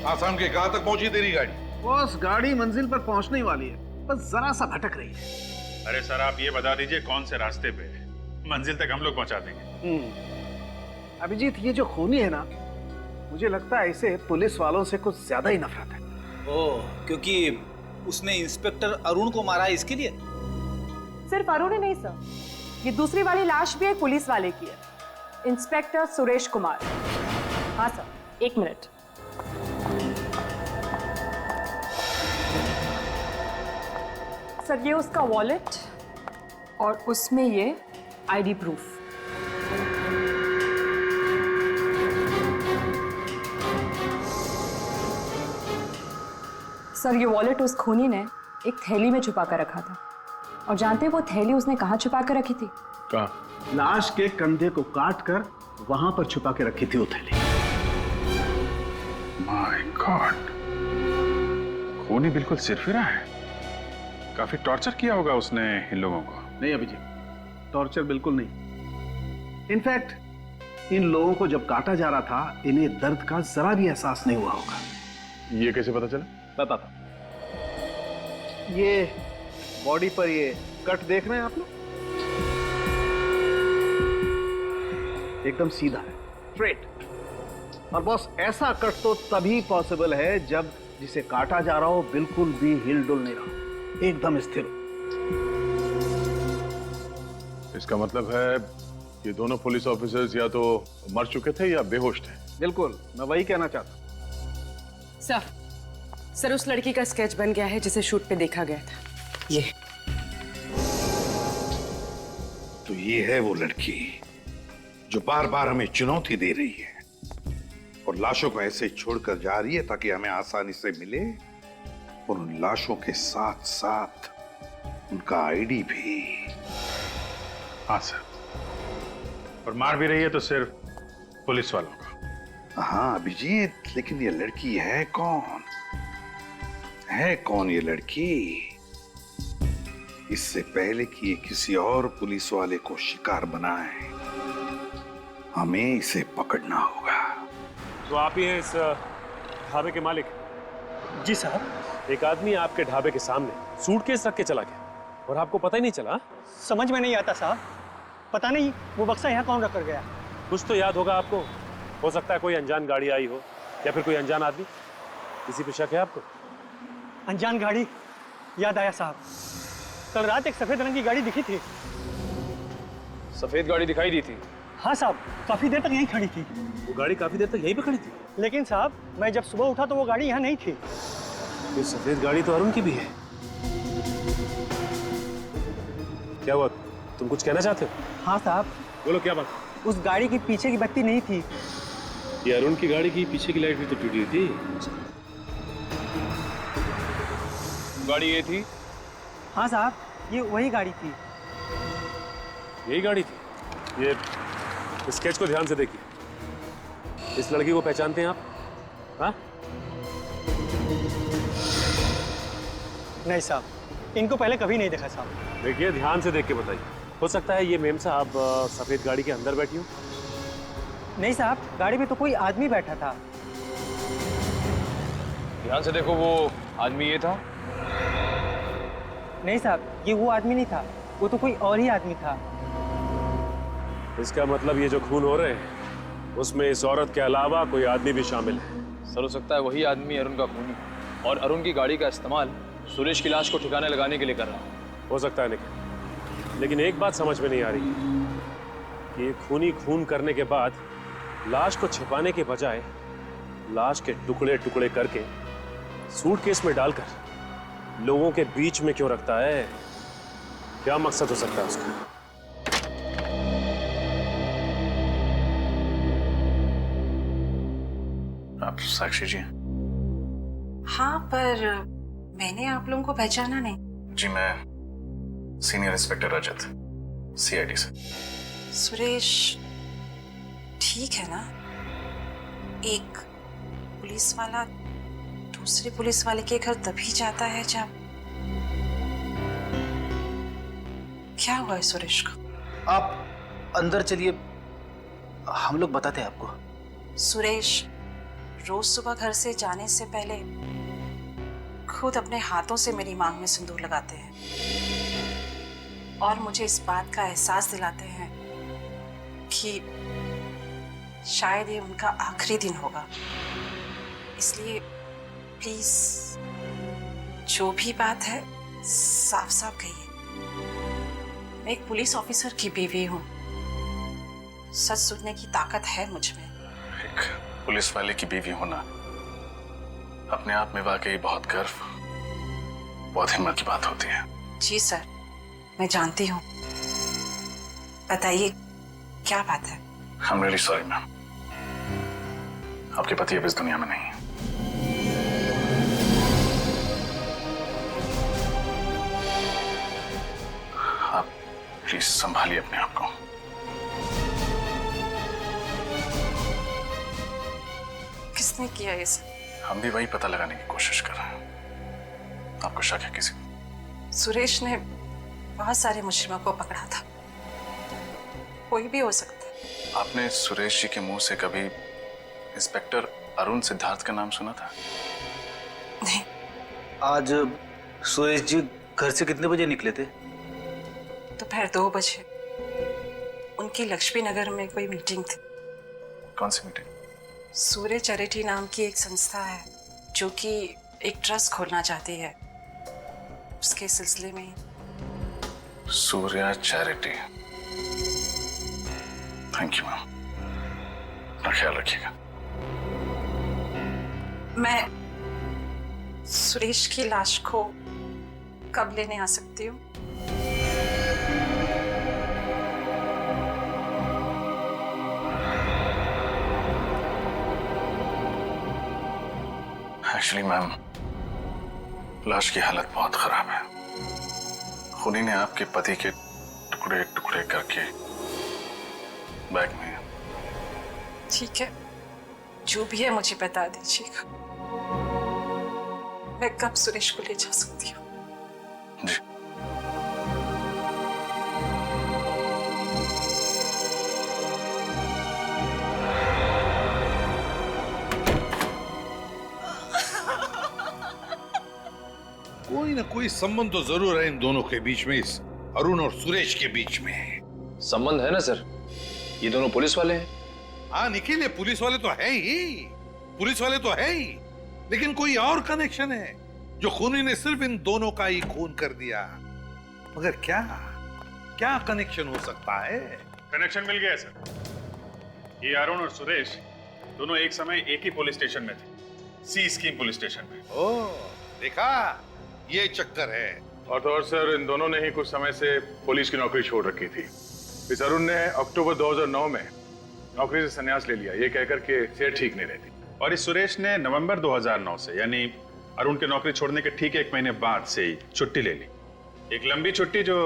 आसाम के कहां तक पहुंची तेरी गाड़ी? बॉस, गाड़ी मंजिल पर पहुंचने वाली है, बस जरा सा भटक रही है। अरे सर, आप ये बता दीजिए कौन से रास्ते पे है? मंजिल तक हम लोग पहुंचा देंगे। अभिजीत, ये जो खूनी है ना, मुझे लगता है इसे पुलिस वालों से कुछ ज्यादा ही नफरत है। ओह, क्योंकि उसने इंस्पेक्टर अरुण को मारा है, इसके लिए? सिर्फ अरुण ही नहीं सर, ये दूसरी वाली लाश भी एक पुलिस वाले की है, इंस्पेक्टर सुरेश कुमार। हाँ सर, 1 मिनट। सर, ये उसका वॉलेट और उसमें ये आईडी प्रूफ। सर, ये वॉलेट उस खूनी ने एक थैली में छुपा कर रखा था, और जानते हैं वो थैली उसने कहाँ छुपा कर रखी थी? कहाँ? लाश के कंधे को काट कर वहां पर छुपा के रखी थी वो थैली। माय गॉड, खूनी बिल्कुल सिरफिरा है। काफी टॉर्चर किया होगा उसने इन लोगों को। नहीं अभिजीत, टॉर्चर बिल्कुल नहीं। इनफैक्ट इन लोगों को जब काटा जा रहा था, इन्हें दर्द का जरा भी एहसास नहीं हुआ होगा। ये कैसे पता चला? बताता। ये बॉडी पर ये कट देख रहे हैं आप लोग, एकदम सीधा है, स्ट्रेट। और बॉस, ऐसा कट तो तभी पॉसिबल है जब जिसे काटा जा रहा हो बिल्कुल भी हिल डुल नहीं रहा, एकदम स्थिर हो। इसका मतलब है ये दोनों पुलिस ऑफिसर्स या तो मर चुके थे या बेहोश थे। बिल्कुल, मैं वही कहना चाहता। सर, उस लड़की का स्केच बन गया है जिसे शूट पे देखा गया था। ये तो ये है वो लड़की जो बार बार हमें चुनौती दे रही है और लाशों को ऐसे छोड़कर जा रही है ताकि हमें आसानी से मिले, और उन लाशों के साथ साथ उनका आईडी भी। हाँ सर, और मार भी रही है तो सिर्फ पुलिस वालों का। हाँ अभिजीत, लेकिन ये लड़की है कौन? है कौन ये लड़की? इससे पहले कि ये किसी और पुलिस वाले को शिकार बनाए, हमें इसे पकड़ना होगा। तो आप ही हैं इस ढाबे के मालिक? जी साहब। एक आदमी आपके ढाबे के सामने सूटकेस रख के चला गया और आपको पता ही नहीं चला? समझ में नहीं आता साहब, पता नहीं वो बक्सा यहाँ कौन रख कर गया। कुछ तो याद होगा आपको, हो सकता है कोई अनजान गाड़ी आई हो या फिर कोई अनजान आदमी। किसी पे शक है आपको? अनजान गाड़ी याद आया साहब, कल रात एक सफेद रंग की गाड़ी दिखी थी। सफेद गाड़ी दिखाई दी थी? हाँ साहब, काफी देर तक यहीं खड़ी थी। वो गाड़ी काफी देर तक यहीं पे खड़ी थी? लेकिन साहब, मैं जब सुबह उठा तो वो गाड़ी यहाँ नहीं थी। ये सफेद गाड़ी तो अरुण की भी है। क्या हुआ, तुम कुछ कहना चाहते हो? हाँ साहब। बोलो, क्या बात? उस गाड़ी की पीछे की बत्ती नहीं थी। ये अरुण की गाड़ी की पीछे की लाइट भी तो टूटी थी। गाड़ी ये थी? हाँ साहब, ये वही गाड़ी थी। यही गाड़ी थी? ये स्केच को ध्यान से देखिए। इस लड़की को पहचानते हैं आप? हाँ? नहीं साहब, इनको पहले कभी नहीं देखा साहब। देखिए, ध्यान से देख के बताइए। हो सकता है ये मेम साहब सफेद गाड़ी के अंदर बैठी हो। नहीं साहब, गाड़ी में तो कोई आदमी बैठा था। ध्यान से देखो, वो आदमी ये था? नहीं साहब, ये वो आदमी नहीं था, वो तो कोई और ही आदमी था। इसका मतलब ये जो खून हो रहे हैं उसमें इस औरत के अलावा कोई आदमी भी शामिल है। सर, हो सकता है वही आदमी अरुण का खूनी, और अरुण की गाड़ी का इस्तेमाल सुरेश की लाश को ठिकाने लगाने के लिए कर रहा है। हो सकता है निखिल, लेकिन एक बात समझ में नहीं आ रही कि ये खूनी खून करने के बाद लाश को छिपाने के बजाय लाश के टुकड़े टुकड़े करके सूटकेस में डालकर लोगों के बीच में क्यों रखता है? क्या मकसद हो सकता है उसका? आप साक्षी जी? हाँ, पर मैंने आप लोगों को पहचाना नहीं। जी, मैं सीनियर इंस्पेक्टर रजत, सीआईडी से। सुरेश ठीक है ना? एक पुलिस वाला दूसरे पुलिस वाले के घर तभी जाता है जब... क्या हुआ है सुरेश को? आप अंदर चलिए, हम लोग बताते हैं आपको। सुरेश, रोज सुबह घर से जाने से पहले खुद अपने हाथों से मेरी मांग में सिंदूर लगाते हैं और मुझे इस बात का एहसास दिलाते हैं कि शायद ये उनका आखिरी दिन होगा। इसलिए प्लीज जो भी बात है साफ साफ कहिए। मैं एक पुलिस ऑफिसर की बीवी हूँ, सच सुनने की ताकत है मुझ में। एक पुलिस वाले की बीवी होना अपने आप में वाकई बहुत गर्व, बहुत हिम्मत की बात होती है। जी सर, मैं जानती हूँ। बताइए क्या बात है? I'm really sorry मैम, आपके पति अब इस दुनिया में नहीं है। आप प्लीज संभालिए अपने आप को। किसने किया ये सब? हम भी वही पता लगाने की कोशिश कर रहे हैं। आपको शक है किसी को? सुरेश ने बहुत सारे मुजरिमों को पकड़ा था, कोई भी हो सकता है। आपने सुरेश जी के मुंह से कभी इंस्पेक्टर अरुण सिद्धार्थ का नाम सुना था? नहीं। आज सुरेश जी घर से कितने बजे निकले थे? दोपहर 2 बजे। उनकी लक्ष्मी नगर में कोई मीटिंग थी। कौन सी मीटिंग? सूर्य चैरिटी नाम की एक संस्था है जो कि एक ट्रस्ट खोलना चाहती है, उसके सिलसिले में। Surya charity. Thank you ma'am, अपना ख्याल रखिएगा। मैं सुरेश की लाश को कब लेने आ सकती हूँ? एक्चुअली मैम, लाश की हालत बहुत खराब है। खूनी ने आपके पति के टुकड़े टुकड़े करके बैग में। ठीक है, जो भी है मुझे बता दीजिएगा। मैं कब सुरेश को ले जा सकती हूँ? जी। कोई ना कोई संबंध तो जरूर है इन दोनों के बीच में, इस अरुण और सुरेश के बीच में। संबंध है ना सर, ये दोनों पुलिस वाले हैं। हाँ निखिल, ये पुलिस वाले तो है ही, पुलिस वाले तो है ही, लेकिन कोई और कनेक्शन है जो खूनी ने सिर्फ इन दोनों का ही खून कर दिया। मगर क्या क्या कनेक्शन हो सकता है? कनेक्शन मिल गया सर। ये अरुण और सुरेश दोनों एक समय एक ही पुलिस स्टेशन में थे, सी स्कीम पुलिस स्टेशन में। ओ देखा, ये चक्कर है। और तो और सर, इन दोनों ने ही कुछ समय से पुलिस की नौकरी छोड़ रखी थी। इस अरुण ने अक्टूबर 2009 में नौकरी से संन्यास ले लिया, ये कहकर के सेहत ठीक नहीं रहती। और इस सुरेश ने नवंबर 2009 से, यानी अरुण की नौकरी छोड़ने के ठीक 1 महीने बाद से ही छुट्टी ले ली। एक लंबी छुट्टी जो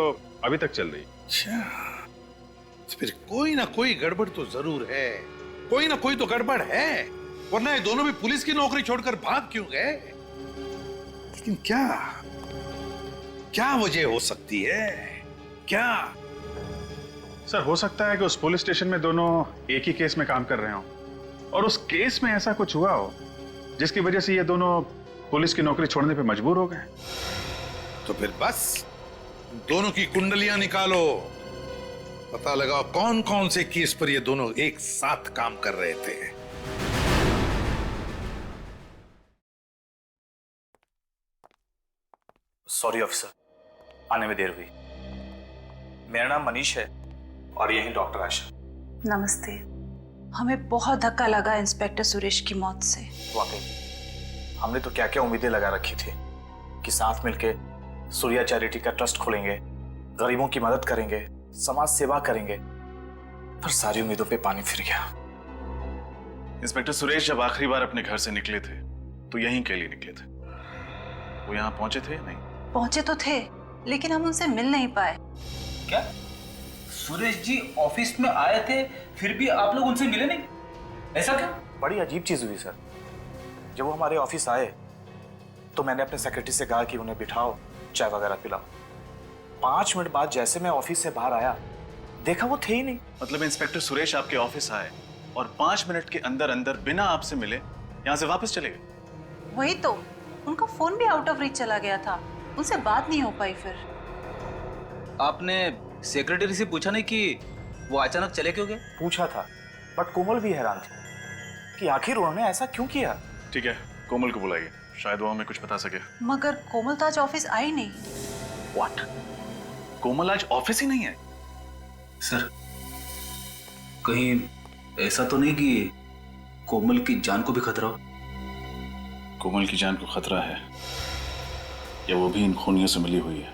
अभी तक चल रही। अच्छा, तो फिर कोई ना कोई गड़बड़ तो जरूर है, कोई ना कोई तो गड़बड़ है, वरना ये दोनों भी पुलिस की नौकरी छोड़कर भाग क्यों गए? लेकिन क्या क्या वजह हो सकती है? क्या? सर, हो सकता है कि उस पुलिस स्टेशन में दोनों एक ही केस में काम कर रहे हो और उस केस में ऐसा कुछ हुआ हो जिसकी वजह से ये दोनों पुलिस की नौकरी छोड़ने पे मजबूर हो गए। तो फिर बस दोनों की कुंडलियां निकालो, पता लगाओ कौन कौन से केस पर ये दोनों एक साथ काम कर रहे थे। सॉरी ऑफिसर, आने में देर हुई। मेरा नाम मनीष है और यही डॉक्टर आशा। नमस्ते। हमें बहुत धक्का लगा इंस्पेक्टर सुरेश की मौत से। वाकई हमने तो क्या क्या उम्मीदें लगा रखी थी कि साथ मिलके सूर्या चैरिटी का ट्रस्ट खोलेंगे, गरीबों की मदद करेंगे, समाज सेवा करेंगे, पर सारी उम्मीदों पे पानी फिर गया। इंस्पेक्टर सुरेश जब आखिरी बार अपने घर से निकले थे तो यहीं के लिए निकले थे। वो यहाँ पहुंचे थे या नहीं? पहुंचे तो थे, लेकिन हम उनसे मिल नहीं पाए। क्या सुरेश जी ऑफिस में आए थे, फिर भी आप लोग उनसे मिले नहीं? ऐसा क्या? बड़ी अजीब चीज हुई सर। जब वो हमारे ऑफिस आए तो मैंने अपने सेक्रेटरी से कहा कि उन्हें बिठाओ, चाय वगैरह पिलाओ। 5 मिनट बाद जैसे मैं ऑफिस से बाहर आया, देखा वो थे ही नहीं। मतलब इंस्पेक्टर सुरेश आपके ऑफिस आए और 5 मिनट के अंदर अंदर बिना आपसे मिले यहाँ से वापस चले गए। वही तो, उनका फोन भी आउट ऑफ रीच चला गया था, उनसे बात नहीं हो पाई। फिर आपने सेक्रेटरी से पूछा नहीं कि वो अचानक चले क्यों गए? पूछा था, बट कोमल भी हैरान थी कि आखिर उन्होंने ऐसा क्यों किया। ठीक है, कोमल को बुलाइए, शायद वो हमें कुछ बता सके। मगर कोमल तो आज ऑफिस आई नहीं। व्हाट? कोमल आज ऑफिस ही नहीं है? सर, कहीं ऐसा तो नहीं कि कोमल की जान को भी खतरा हो? कोमल की जान को खतरा है या वो भी इन खूनियों से मिली हुई है,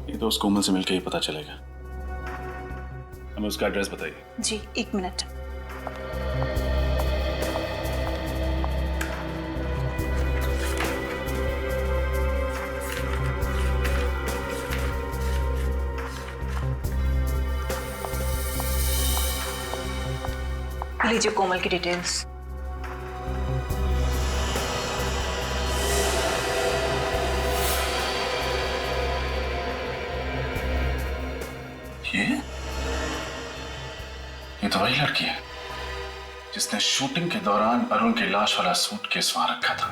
ये तो उस कोमल से मिलकर ही पता चलेगा। हमें उसका एड्रेस बताइए। जी, 1 मिनट। लीजिए कोमल की डिटेल्स। ये तो वही लड़की है जिसने शूटिंग के दौरान अरुण की लाश वाला सूटकेस वहां रखा था।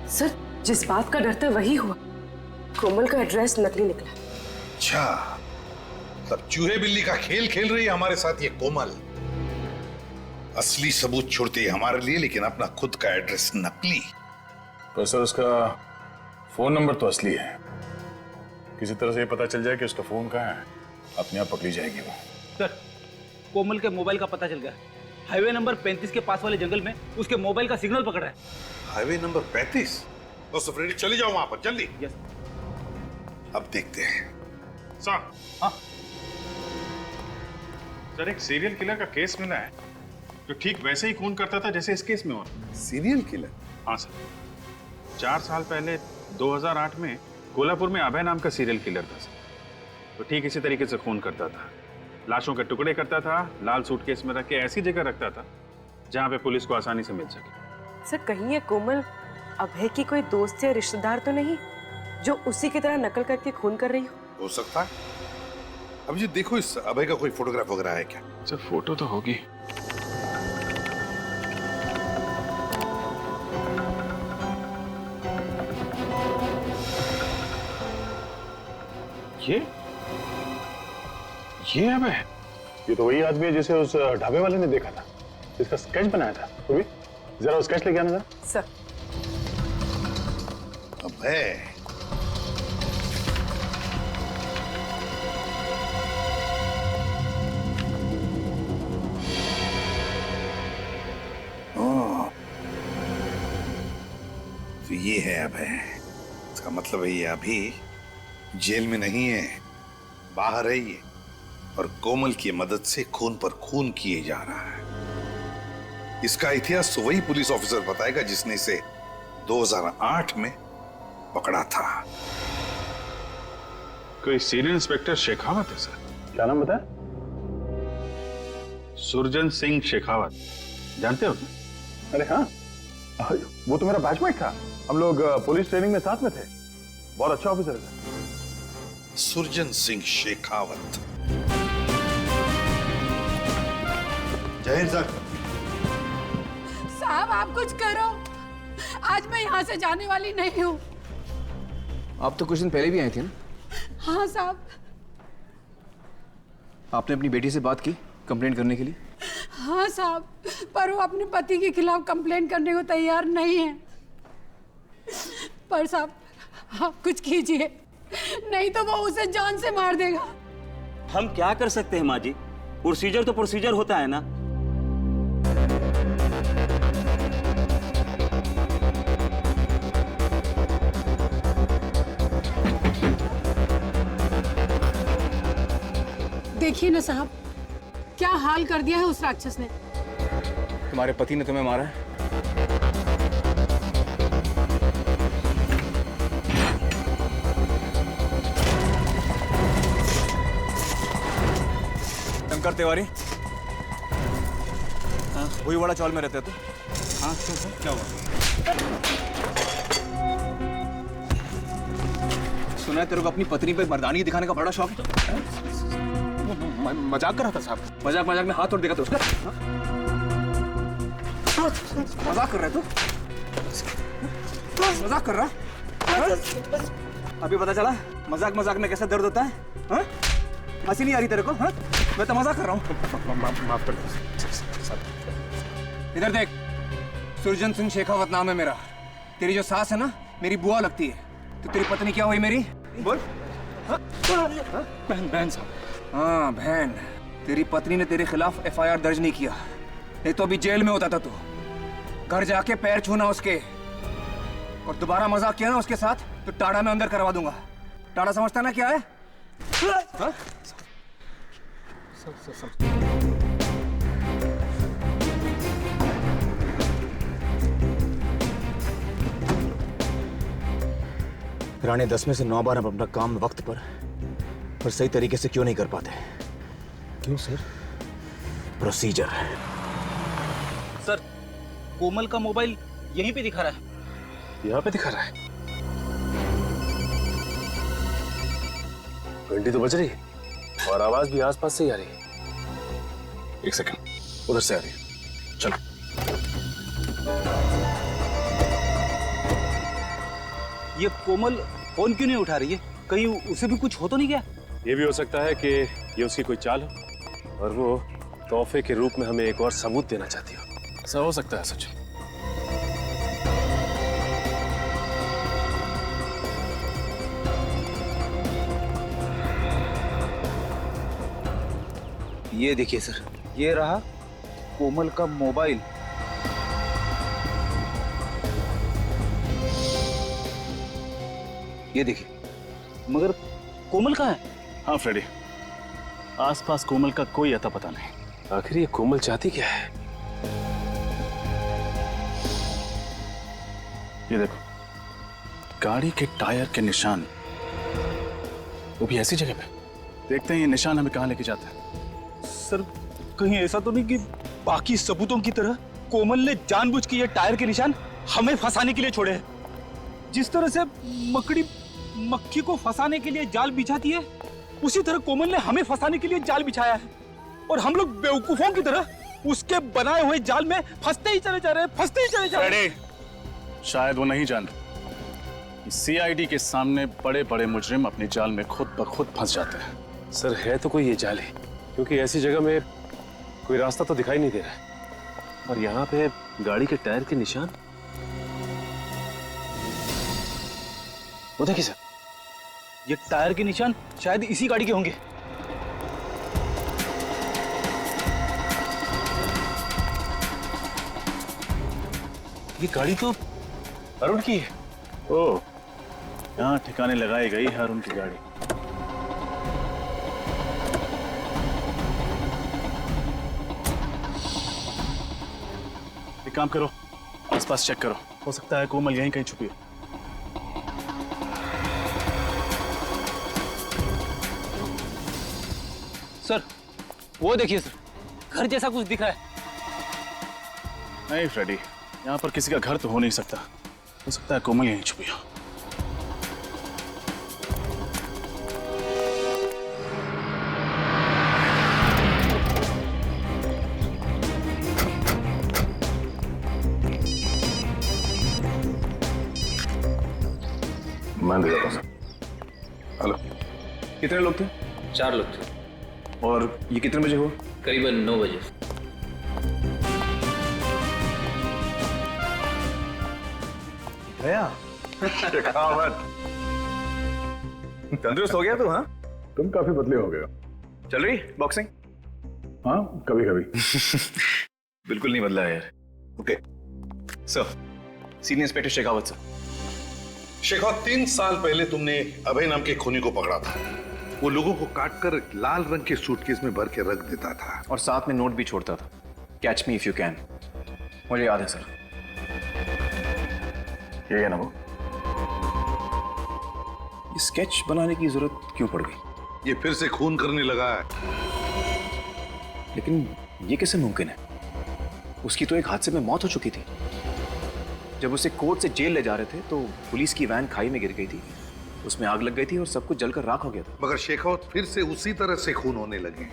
सर, जिस बात का डर था वही हुआ। कोमल का एड्रेस नकली निकला। अच्छा, तब चूहे बिल्ली का खेल खेल रही है हमारे साथ ये कोमल। असली सबूत छोड़ती है हमारे लिए, लेकिन अपना खुद का एड्रेस नकली। पर सर, उसका फोन नंबर तो असली है। किसी तरह से ये पता चल जाए कि उसका फोन कहाँ है, अपने आप पकड़ी जाएगी वो। सर, कोमल के मोबाइल का पता चल गया। हाईवे नंबर 35 के पास वाले जंगल में उसके मोबाइल का सिग्नल पकड़ रहा है। Highway number 35? तो सफरेडी चली जाओ वहां पर जल्दी। यस। अब देखते हैं। सर, हाँ सर, एक सीरियल किलर का केस मिला है जो ठीक वैसे ही खून करता था जैसे इस केस में हुआ। Serial killer? हाँ सर, 4 साल पहले 2008 में कोल्हापुर में अभय नाम का सीरियल किलर था सर। तो ठीक इसी तरीके से खून करता था, लाशों के टुकड़े करता था, लाल सूटकेस में रख के ऐसी जगह रखता था जहां पे पुलिस को आसानी से मिल सके। सर, कहीं ये कोमल अभय की कोई दोस्त या रिश्तेदार तो नहीं जो उसी की तरह नकल करके खून कर रही हो सकता है। अब ये देखो, इस अभय का कोई फोटोग्राफ वगैरह है क्या? सर, फोटो तो होगी। ये अबे, ये तो वही आदमी है जिसे उस ढाबे वाले ने देखा था, जिसका स्केच बनाया था। तो भी जरा वो स्केच लेके आना जरा। सर। अबे, तो ये है अभय। इसका मतलब है ये अभी जेल में नहीं है, बाहर है ये, और कोमल की मदद से खून पर खून किए जा रहा है। इसका इतिहास तो वही पुलिस ऑफिसर बताएगा जिसने इसे 2008 में पकड़ा था। कोई सीनियर इंस्पेक्टर शेखावत है सर। क्या नाम बताया? सुरजन सिंह शेखावत, जानते हो? अरे हाँ, वो तो मेरा बैचमेट था। हम लोग पुलिस ट्रेनिंग में साथ में थे। बहुत अच्छा ऑफिसर है। सुरजन सिंह शेखावत। जय हिंद सर। साहब, आप कुछ करो, आज मैं यहाँ से जाने वाली नहीं हूँ। आप तो कुछ दिन पहले भी आए थे ना? हाँ साहब। आपने अपनी बेटी से बात की कंप्लेंट करने के लिए? हाँ साहब, पर वो अपने पति के खिलाफ कंप्लेंट करने को तैयार नहीं है। पर साहब, आप कुछ कीजिए, नहीं तो वो उसे जान से मार देगा। हम क्या कर सकते हैं माँ जी? प्रोसीजर तो प्रोसीजर होता है ना। देखिए ना साहब, क्या हाल कर दिया है उस राक्षस ने। तुम्हारे पति ने तुम्हें मारा है? शंकर तिवारी, हाँ, वही वाला चौल में रहते हो तुम? हाँ, क्या हुआ? सुना है तेरे को अपनी पत्नी पे मर्दानगी दिखाने का बड़ा शौक है? मजाक कर रहा था साहब, मजाक मजाक में हाथ तोड़ देगा तो उसका मजाक कर रहा है तू? मजाक कर रहा? अभी पता चला मजाक मजाक में कैसा दर्द होता है? हाँ? हंसी नहीं आ रही तेरे को? हाँ? मैं तो मजाक कर रहा हूँ। माफ कर दो। इधर देख, सुरजन सिंह शेखावत नाम है मेरा। तेरी जो सास है ना, मेरी बुआ लगती है। तो तेरी पत्नी क्या हुई मेरी? बोल। बहन, बहन साहब। हाँ बहन। तेरी पत्नी ने तेरे खिलाफ FIR दर्ज नहीं किया, नहीं तो अभी जेल में होता था तू। घर जाके पैर छूना उसके, और दोबारा मजाक किया ना उसके साथ तो टाड़ा में अंदर करवा दूंगा। टाड़ा समझता ना क्या है? हाँ? रानी 10 में से 9 बार हम अपना काम वक्त पर और सही तरीके से क्यों नहीं कर पाते? क्यों सर? प्रोसीजर। सर, कोमल का मोबाइल यहीं पे दिखा रहा है। यहाँ पे दिखा रहा है? घंटी तो बज रही है और आवाज भी आसपास से ही आ रही है। एक सेकंड, उधर से आ रही है। चलो। ये कोमल फोन क्यों नहीं उठा रही है? कहीं उसे भी कुछ हो तो नहीं गया? ये भी हो सकता है कि ये उसकी कोई चाल हो और वो तोहफे के रूप में हमें एक और सबूत देना चाहती हो। ऐसा हो सकता है सच। ये देखिए सर, ये रहा कोमल का मोबाइल। ये देखिए, मगर कोमल कहाँ है? हाँ फ्रेडी, आसपास कोमल का कोई अता पता नहीं। आखिर ये कोमल चाहती क्या है? ये देखो, गाड़ी के टायर के निशान, वो भी ऐसी जगह पे। देखते हैं ये निशान हमें कहाँ लेके जाता है। सर, कहीं ऐसा तो नहीं कि बाकी सबूतों की तरह कोमल ने जानबूझ के ये टायर के निशान हमें फंसाने के लिए छोड़े हैं? जिस तरह से मकड़ी मक्खी को फंसाने के लिए जाल बिछाती है, उसी तरह कोमल ने हमें फंसाने के लिए जाल बिछाया है, और हम लोग बेवकूफों की तरह उसके बनाए हुए जाल में फंसते ही चले जा रहे हैं, फंसते ही चले जा रहे हैं। शायद वो नहीं जानते, CID के सामने बड़े बड़े मुजरिम अपने जाल में खुद ब खुद फंस जाते हैं। सर, है तो कोई ये जाल है, क्योंकि ऐसी जगह में कोई रास्ता तो दिखाई नहीं दे रहा है। और यहाँ पे गाड़ी के टायर के निशान, वो देखिए सर, ये टायर के निशान शायद इसी गाड़ी के होंगे। ये गाड़ी तो अरुण की है। ओह, यहाँ ठिकाने लगाई गई है अरुण की गाड़ी। एक काम करो, आसपास चेक करो, हो सकता है कोमल यहीं कहीं छुपी हो। सर, वो देखिए सर, घर जैसा कुछ दिख रहा है। नहीं फ्रेडी, यहाँ पर किसी का घर तो हो नहीं सकता, हो सकता है कोमल यहीं छुपी हो। मैं देखा था। हेलो, कितने लोग थे? 4 लोग थे। और ये कितने बजे हुआ? करीबन 9 बजे। गया शेखावत, तंदुरुस्त हो गया तू? हाँ, तुम काफी बदले हो गए हो। चल रही बॉक्सिंग? हाँ, कभी कभी। बिल्कुल नहीं बदला है यार। Okay sir, senior inspector Shekhawat sir. Shekhawat, 3 साल पहले तुमने अभय नाम के खूनी को पकड़ा था। वो लोगों को काटकर लाल रंग के सूटकेस में भर के रख देता था और साथ में नोट भी छोड़ता था, catch me if you can. मुझे याद है सर। ये है ना वो? ये स्केच बनाने की जरूरत क्यों पड़ गई? ये फिर से खून करने लगा है। लेकिन ये कैसे मुमकिन है? उसकी तो एक हादसे में मौत हो चुकी थी। जब उसे कोर्ट से जेल ले जा रहे थे तो पुलिस की वैन खाई में गिर गई थी, उसमें आग लग गई थी और सब कुछ जलकर राख हो गया था। मगर शेखावत, फिर से उसी तरह से खून होने लगे।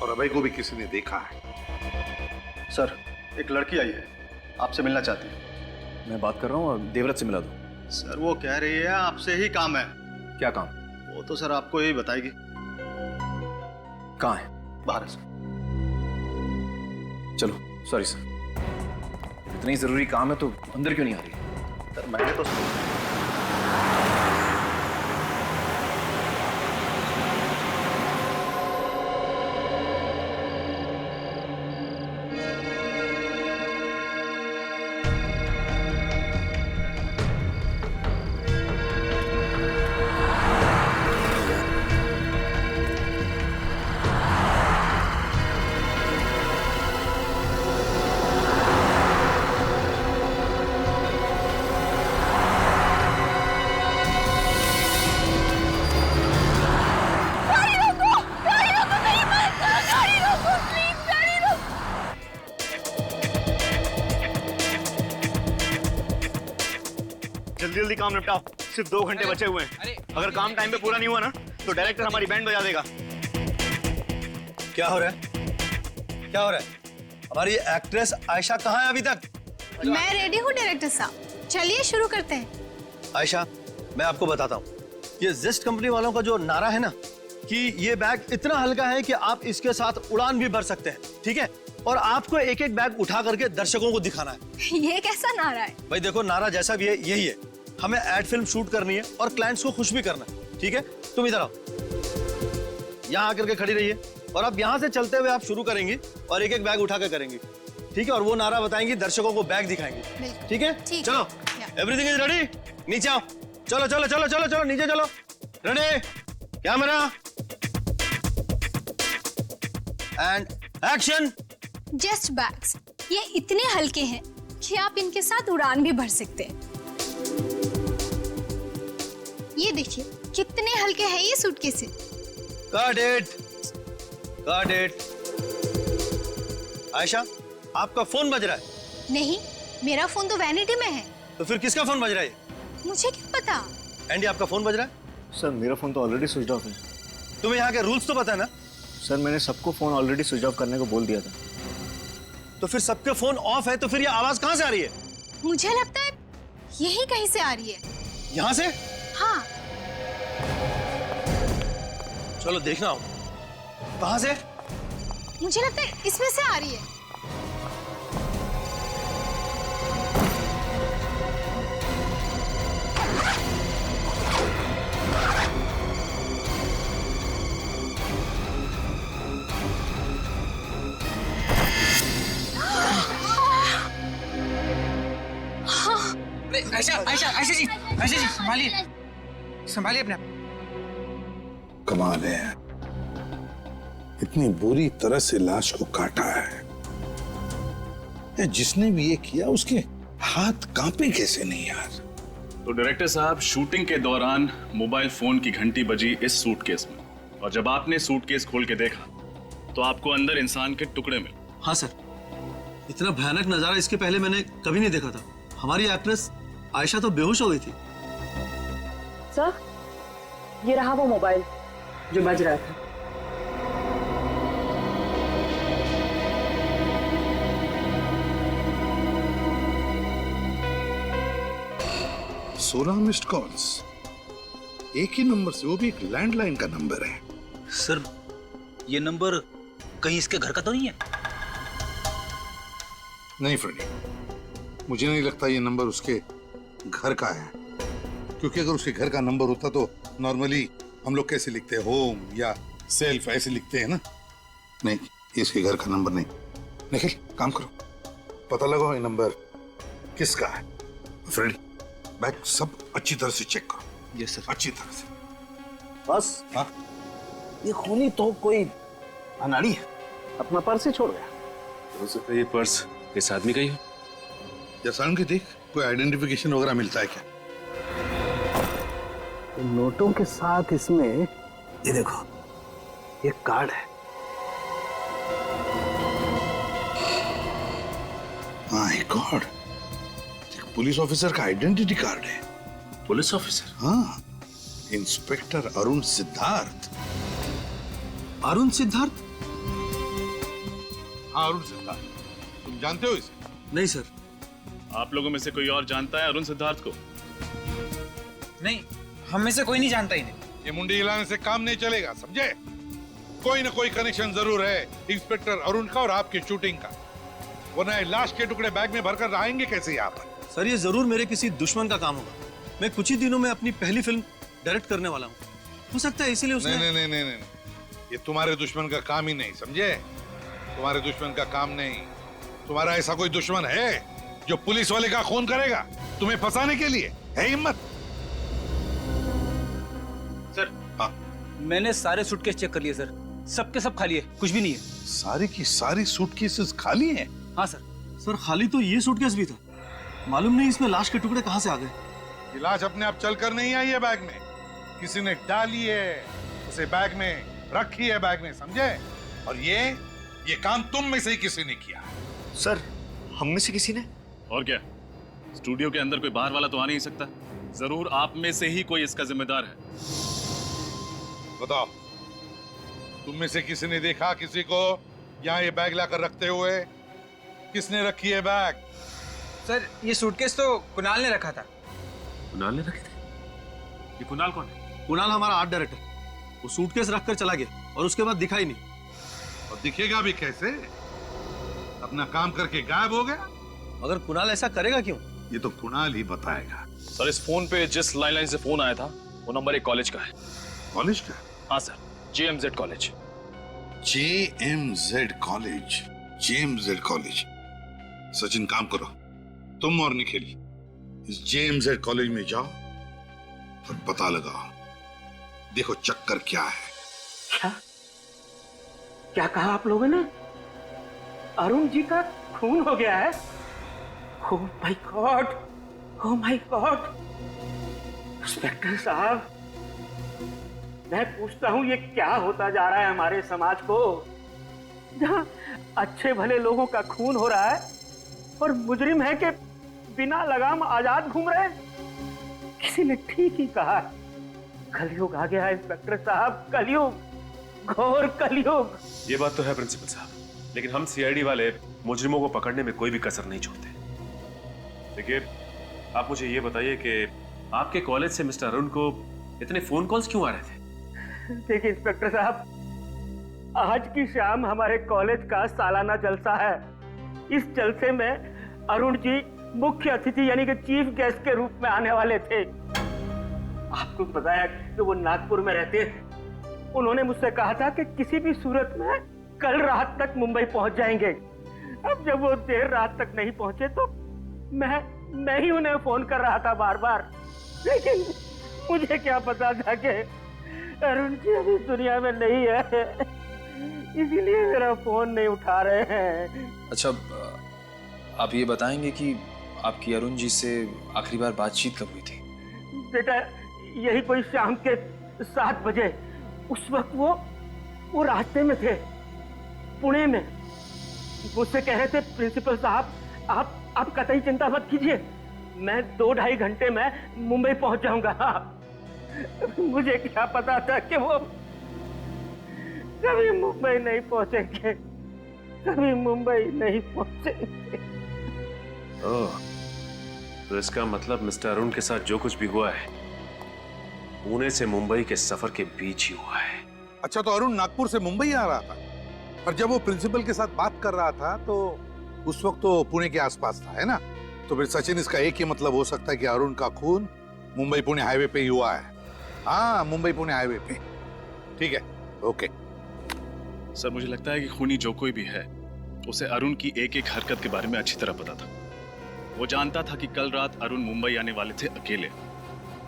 और अभय को भी किसी ने देखा है। सर, एक लड़की आई है, आपसे मिलना चाहती है। मैं बात कर रहा हूँ, देवव्रत से मिला दो। सर, वो कह रही है आपसे ही काम है। क्या काम? वो तो सर आपको यही बताएगी। कहाँ है? बाहर है सर। चलो, सॉरी सर, इतनी जरूरी काम है तो अंदर क्यों नहीं आ रही? सर, मैंने तो जल्दी जल्दी काम निपटाओ, सिर्फ 2 घंटे बचे हुए हैं। अगर काम टाइम पे पूरा नहीं हुआ ना तो डायरेक्टर हमारी बैंड बजा देगा। क्या हो रहा है? क्या हो रहा है? हमारी एक्ट्रेस आयशा कहाँ है अभी तक? मैं रेडी हूँ डायरेक्टर साहब, चलिए शुरू करते हैं। आयशा, मैं आपको बताता हूँ, ये जिस्ट कंपनी वालों का जो नारा है ना कि ये बैग इतना हल्का है कि आप इसके साथ उड़ान भी भर सकते हैं, ठीक है? और आपको एक एक बैग उठा करके दर्शकों को दिखाना है। ये कैसा नारा है? भाई देखो, नारा जैसा भी है यही है, हमें एड फिल्म शूट करनी है और क्लाइंट्स को खुश भी करना है, ठीक है? तुम इधर आओ, यहाँ आकर के खड़ी रहिए और अब यहाँ से चलते हुए आप शुरू करेंगी और एक एक बैग उठा कर करेंगी, ठीक है? और वो नारा बताएंगी, दर्शकों को बैग दिखाएंगी, ठीक है? चलो, एवरीथिंग इज रेडी, नीचे आओ, चलो चलो चलो चलो चलो नीचे चलो, ready, camera and action. Just bags, ये इतने हल्के हैं कि आप इनके साथ उड़ान भी भर सकते हैं। ये देखिए कितने हल्के हैं ये सूटकेसें। Got it, got it। Ayesha, आपका फोन बज रहा है? नहीं, मेरा फोन तो वैनिटी में है। तो फिर किसका फोन बज रहा है? मुझे क्या पता। एंडी, आपका फोन बज रहा है? सर, मेरा फोन तो ऑलरेडी स्विच ऑफ है। तुम्हें यहाँ के रूल्स तो पता है ना? सर, मैंने सबको फोन ऑलरेडी स्विच ऑफ करने को बोल दिया था। तो फिर सबके फोन ऑफ है तो फिर ये आवाज कहाँ से आ रही है? मुझे लगता है यही कहीं से आ रही है। यहाँ से? हाँ। चलो देखना हो, कहाँ से? मुझे लगता है इसमें से आ रही है। आयशा जी, संभालिए, संभालिए अपने आप। कमाल है, इतनी बुरी तरह से लाश को काटा है। जिसने भी ये किया उसके हाथ कांपे कैसे नहीं यार? तो डायरेक्टर साहब, शूटिंग के दौरान मोबाइल फोन की घंटी बजी इस सूटकेस में, और जब आपने सूटकेस खोल के देखा तो आपको अंदर इंसान के टुकड़े मिले। हाँ सर, इतना भयानक नजारा इसके पहले मैंने कभी नहीं देखा था। हमारी एक्ट्रेस आयशा तो बेहोश हो गई थी। सर, ये रहा वो मोबाइल जो बज रहा था। सोलह मिस्ड कॉल्स, एक ही नंबर से, वो भी एक लैंडलाइन का नंबर है। सर, ये नंबर कहीं इसके घर का तो नहीं है? नहीं फ्रेडी, मुझे नहीं लगता ये नंबर उसके घर का है, क्योंकि अगर उसके घर का नंबर होता तो नॉर्मली हम लोग कैसे लिखते हैं, होम या सेल्फ ऐसे लिखते हैं ना। नहीं, इसके घर का नंबर नहीं। निखिल, काम करो, पता लगाओ ये नंबर किसका है। फ्रेडी, बैग सब अच्छी तरह से चेक करो। Yes sir. अच्छी तरह से। बस, हाँ, ये खूनी तो कोई अनाड़ी है, अपना पर्स ही छोड़ गया। हो सकता है ये पर्स इस आदमी का ही हो। जैसा कि देख, कोई आइडेंटिफिकेशन वगैरह मिलता है क्या? नोटों के साथ इसमें ये देखो, ये कार्ड है। माय गॉड, पुलिस ऑफिसर का आइडेंटिटी कार्ड है। Police officer? हाँ, इंस्पेक्टर अरुण सिद्धार्थ। अरुण सिद्धार्थ? हाँ अरुण सिद्धार्थ, तुम जानते हो इसे? नहीं सर। आप लोगों में से कोई और जानता है अरुण सिद्धार्थ को? नहीं, हम में से कोई नहीं जानता इन्हें। ये मुंडी हिलाने से काम नहीं चलेगा, समझे? कोई ना कोई कनेक्शन जरूर है इंस्पेक्टर अरुण का और आपकी शूटिंग का, वरना लाश के टुकड़े बैग में भरकर आएंगे कैसे यहाँ पर? सर ये जरूर मेरे किसी दुश्मन का काम होगा। मैं कुछ ही दिनों में अपनी पहली फिल्म डायरेक्ट करने वाला हूँ, हो सकता है इसीलिए उसने। नहीं, ये तुम्हारे दुश्मन का काम ही नहीं, समझे? तुम्हारे दुश्मन का काम नहीं। तुम्हारा ऐसा कोई दुश्मन है जो पुलिस वाले का खून करेगा तुम्हें फंसाने के लिए? है हिम्मत? सर हाँ, मैंने सारे सूटकेस चेक कर लिए सर, सबके सब खाली है, कुछ भी नहीं है। सारी की सारी सूटकेसेस खाली हैं? हाँ सर। सर खाली तो ये सूटकेस भी था, मालूम नहीं इसमें लाश के टुकड़े कहाँ से आ गए। ये लाश अपने आप चलकर नहीं आई है बैग में, किसी ने डाली है उसे बैग में, रखी है बैग में, समझे? और ये काम तुम में से ही किसी ने किया। सर हम में से किसी ने? और क्या, स्टूडियो के अंदर कोई बाहर वाला तो आ नहीं सकता, जरूर आप में से ही कोई इसका जिम्मेदार है। बताओ, तुम में से किसी ने देखा किसी को यहाँ ये बैग लाकर रखते हुए? किसने रखी है बैग? सर ये सूटकेस तो कुणाल ने रखा था। कुणाल ने रखे थे? ये कुणाल कौन है? कुणाल हमारा आर्ट डायरेक्टर, वो सूटकेस रखकर चला गया और उसके बाद दिखा ही नहीं। और दिखेगा भी कैसे? अपना काम करके गायब हो गया। अगर कुणाल ऐसा करेगा क्यों? ये तो कुणाल ही बताएगा। सर इस फोन पे जिस लैंडलाइन से फोन आया था वो नंबर एक कॉलेज का है। कॉलेज का? हाँ sir, JMZ college. JMZ college? JMZ college. Sachin काम करो, तुम और निखिल इस JMZ कॉलेज में जाओ और पता लगाओ, देखो चक्कर क्या है। क्या कहा आप लोगों ने? अरुण जी का खून हो गया है? Oh my God, oh my God. Inspector साहब, मैं पूछता हूँ ये क्या होता जा रहा है हमारे समाज को, जहाँ अच्छे भले लोगों का खून हो रहा है और मुजरिम है कि बिना लगाम आजाद घूम रहे हैं। किसी ने ठीक ही कहा, कलयुग आ गया है इंस्पेक्टर साहब, कलयुग, घोर कलयुग। ये बात तो है प्रिंसिपल साहब, लेकिन हम CID वाले मुजरिमों को पकड़ने में कोई भी कसर नहीं छोड़ते। देखिए, आप मुझे ये बताइए कि आपके कॉलेज से मिस्टर अरुण को इतने फोन कॉल्स क्यों आ रहे थे? देखिए इंस्पेक्टर साहब, आज की शाम हमारे कॉलेज का सालाना जलसा है। इस जलसे में अरुण जी मुख्य अतिथि यानी कि चीफ गेस्ट के रूप में आने वाले थे। आपको बताया कि वो नागपुर में रहते हैं। उन्होंने मुझसे कहा था कि किसी भी सूरत में कल रात तक मुंबई पहुंच जाएंगे। अब जब वो देर रात तक नहीं पहुंचे तो मैं ही उन्हें फोन कर रहा था बार बार, लेकिन मुझे क्या पता था कि अरुण जी अभी दुनिया में नहीं है, इसीलिए मेरा फोन नहीं उठा रहे हैं। अच्छा, आप ये बताएंगे कि आपकी अरुण जी से आखिरी बार बातचीत कब हुई थी? बेटा, यही कोई शाम के 7 बजे। उस वक्त वो रास्ते में थे, पुणे में। मुझसे कह रहे थे प्रिंसिपल साहब, आप कतई चिंता मत कीजिए, मैं 2-2.5 घंटे में मुंबई पहुंच जाऊंगा। मुझे क्या पता था कि वो कभी मुंबई नहीं पहुंचेंगे, कभी मुंबई नहीं पहुंचेंगे। ओह, तो इसका मतलब मिस्टर अरुण के साथ जो कुछ भी हुआ है पुणे से मुंबई के सफर के बीच ही हुआ है। अच्छा, तो अरुण नागपुर से मुंबई आ रहा था, और जब वो प्रिंसिपल के साथ बात कर रहा था तो उस वक्त तो पुणे के आसपास था, है ना? तो फिर सचिन, इसका एक ही मतलब हो सकता है कि अरुण का खून मुंबई पुणे हाईवे पे ही हुआ है। हाँ, मुंबई पुणे हाईवे पे। ठीक है, ओके। सर मुझे लगता है कि खूनी जो कोई भी है उसे अरुण की एक एक हरकत के बारे में अच्छी तरह पता था। वो जानता था कि कल रात अरुण मुंबई आने वाले थे अकेले,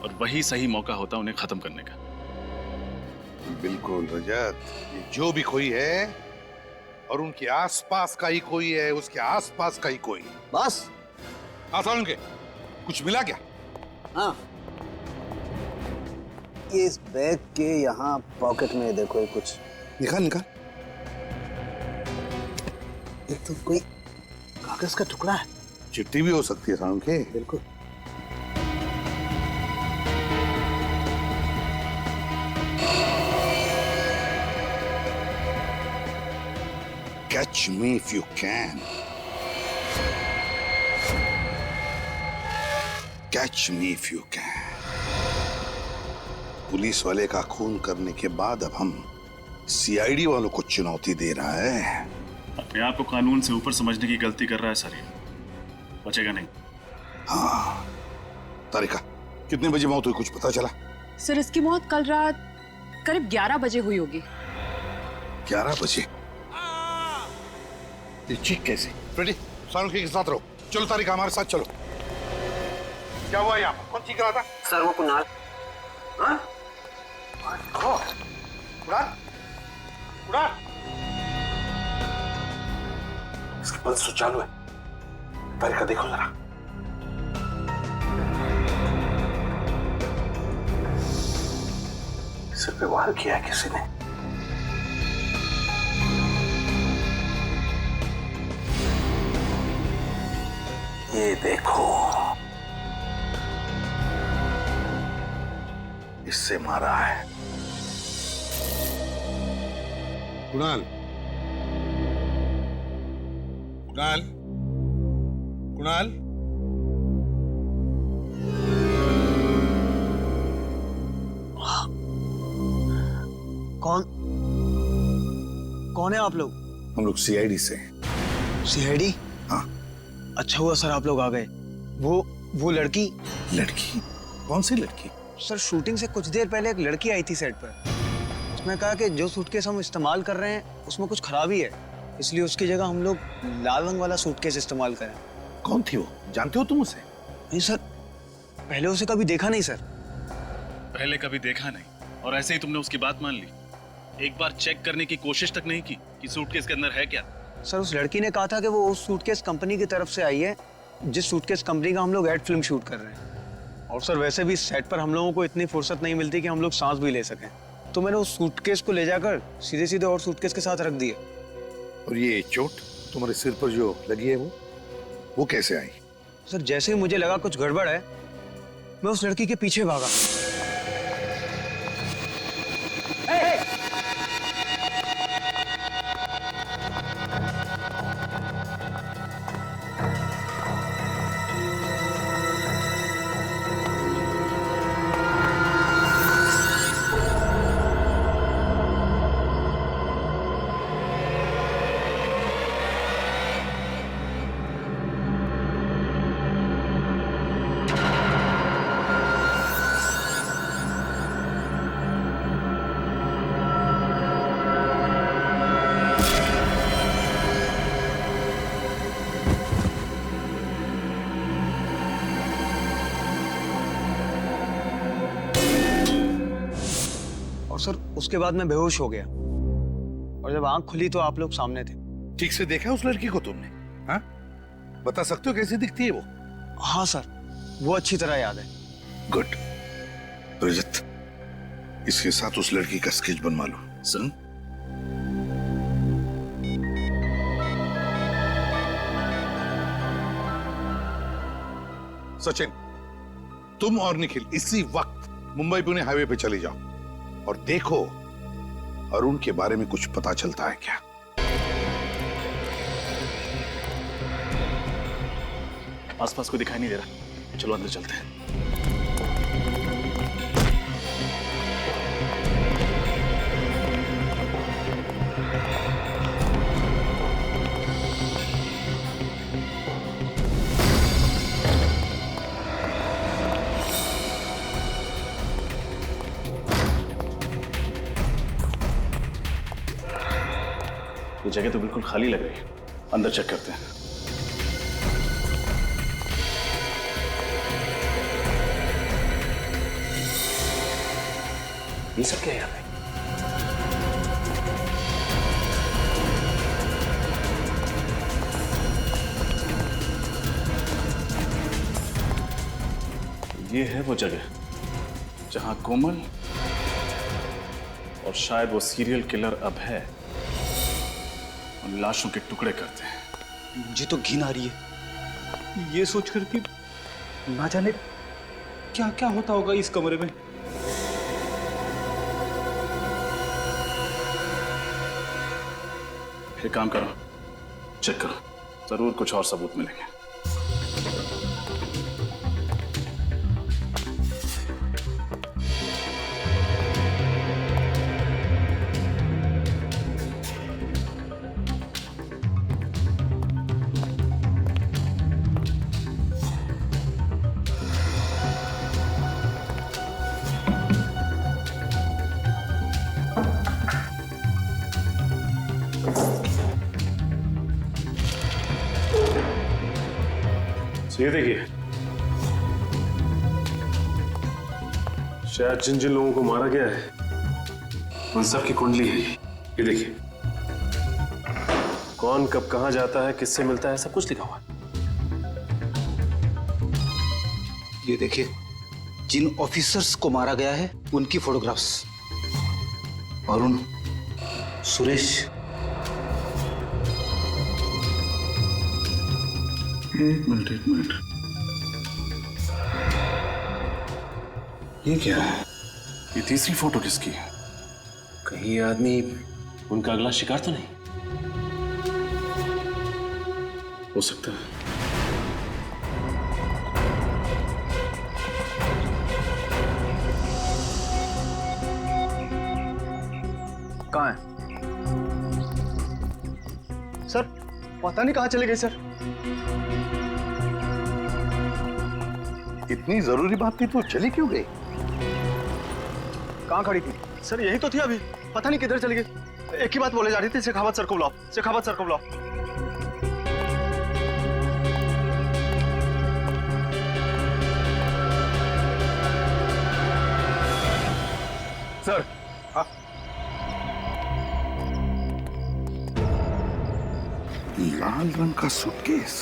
और वही सही मौका होता उन्हें खत्म करने का। बिल्कुल रजत, ये जो भी कोई है अरुण के आसपास का ही कोई है, उसके आसपास का ही कोई। बस आसान के कुछ मिला क्या? हाँ, ये इस बैग के यहाँ पॉकेट में देखो, कुछ निकाल। एक तो कोई कागज का टुकड़ा है। चिट्ठी भी हो सकती है साउंड के। बिल्कुल। Catch me if you can. Catch me if you can. Police वाले का खून करने के बाद अब हम सीआईडी वालों को चुनौती दे रहा है। अपने आप को कानून से ऊपर समझने की गलती कर रहा है सर, बचेगा नहीं। हाँ, तारिका, कितने बजे मौत हुई कुछ पता चला? सर, इसकी मौत कल रात करीब 11 बजे हुई होगी। 11 बजे? ये चीख कैसे? फ्रेडी, सानुकी के साथ रहो। चलो तारिका, हमारे साथ चलो। क्या हुआ यहाँ? कौन चीख रहा था? सर, वो कुणाल। हाँ? कुणाल? कुणाल? इसकी पल्स तो चालू है। तारिका देखो जरा। सिर पे वार किया है किसी ने। ये देखो, इससे मारा है। कुणाल, कुणाल, कुणाल, कौन है आप लोग? हम लोग सीआईडी से। सीआईडी? हाँ। अच्छा हुआ सर आप लोग आ गए। वो लड़की? लड़की? कौन सी लड़की? सर, शूटिंग से कुछ देर पहले एक लड़की आई थी सेट पर। उसने कहा कि जो सूटकेस हम इस्तेमाल कर रहे हैं उसमें कुछ खराबी है, इसलिए उसकी जगह हम लोग लाल रंग वाला सूटकेस इस्तेमाल करें। कौन थी वो? जानते हो तुम उसे? नहीं सर, पहले उसे कभी देखा नहीं सर। पहले कभी देखा नहीं और ऐसे ही तुमने उसकी बात मान ली? एक बार चेक करने की कोशिश तक नहीं की कि सूटकेस के अंदर है क्या? सर, उस लड़की ने कहा था कि वो उस सूटकेस कंपनी की तरफ से आई है जिस सूटकेस कंपनी का हम लोग एड फिल्म शूट कर रहे हैं। और सर, वैसे भी सेट पर हम लोगों को इतनी फुर्सत नहीं मिलती कि हम लोग सांस भी ले सकें, तो मैंने उस सूटकेस को ले जाकर सीधे सीधे और सूटकेस के साथ रख दिया। और ये चोट तुम्हारे सिर पर जो लगी है वो कैसे आई? सर, जैसे ही मुझे लगा कुछ गड़बड़ है, मैं उस लड़की के पीछे भागा। सर, उसके बाद मैं बेहोश हो गया और जब आंख खुली तो आप लोग सामने थे। ठीक से देखा उस लड़की को तुमने? हाँ? बता सकते हो कैसी दिखती है वो? हाँ सर, वो अच्छी तरह याद है। गुड। रजत, इसके साथ उस लड़की का स्केच बनवा लो। सुन, सचिन, तुम और निखिल इसी वक्त मुंबई पुणे हाईवे पे चले जाओ और देखो अरुण के बारे में कुछ पता चलता है क्या। आसपास कोई दिखाई नहीं दे रहा, चलो अंदर चलते हैं। ये जगह तो बिल्कुल खाली लग रही है, अंदर चेक करते हैं। ये सब क्या है यहाँ पे? ये है वो जगह जहां कोमल और शायद वो सीरियल किलर अभय लाशों के टुकड़े करते हैं। मुझे तो घिन आ रही है ये सोचकर कि ना जाने क्या क्या होता होगा इस कमरे में। एक काम करो, चेक करो, जरूर कुछ और सबूत मिलेंगे। ये देखिए, शायद जिन जिन लोगों को मारा गया है उन सब की कुंडली है ये देखिए। कौन कब कहां जाता है, किससे मिलता है, सब कुछ लिखा हुआ है। ये देखिए, जिन ऑफिसर्स को मारा गया है उनकी फोटोग्राफ्स। अरुण, सुरेश। एक मिनट। ये क्या है? ये तीसरी फोटो किसकी है? कहीं ये आदमी उनका अगला शिकार तो नहीं हो सकता है। कहाँ है सर? पता नहीं कहाँ चले गए सर। इतनी जरूरी बात थी तो चली क्यों गई? कहाँ खड़ी थी सर? यही तो थी अभी, पता नहीं किधर चली गई। एक ही बात बोले जा रही थी, शेखावत सर को बुलाओ, शेखावत सर को बुलाओ। सर, लाल रंग का सूटकेस।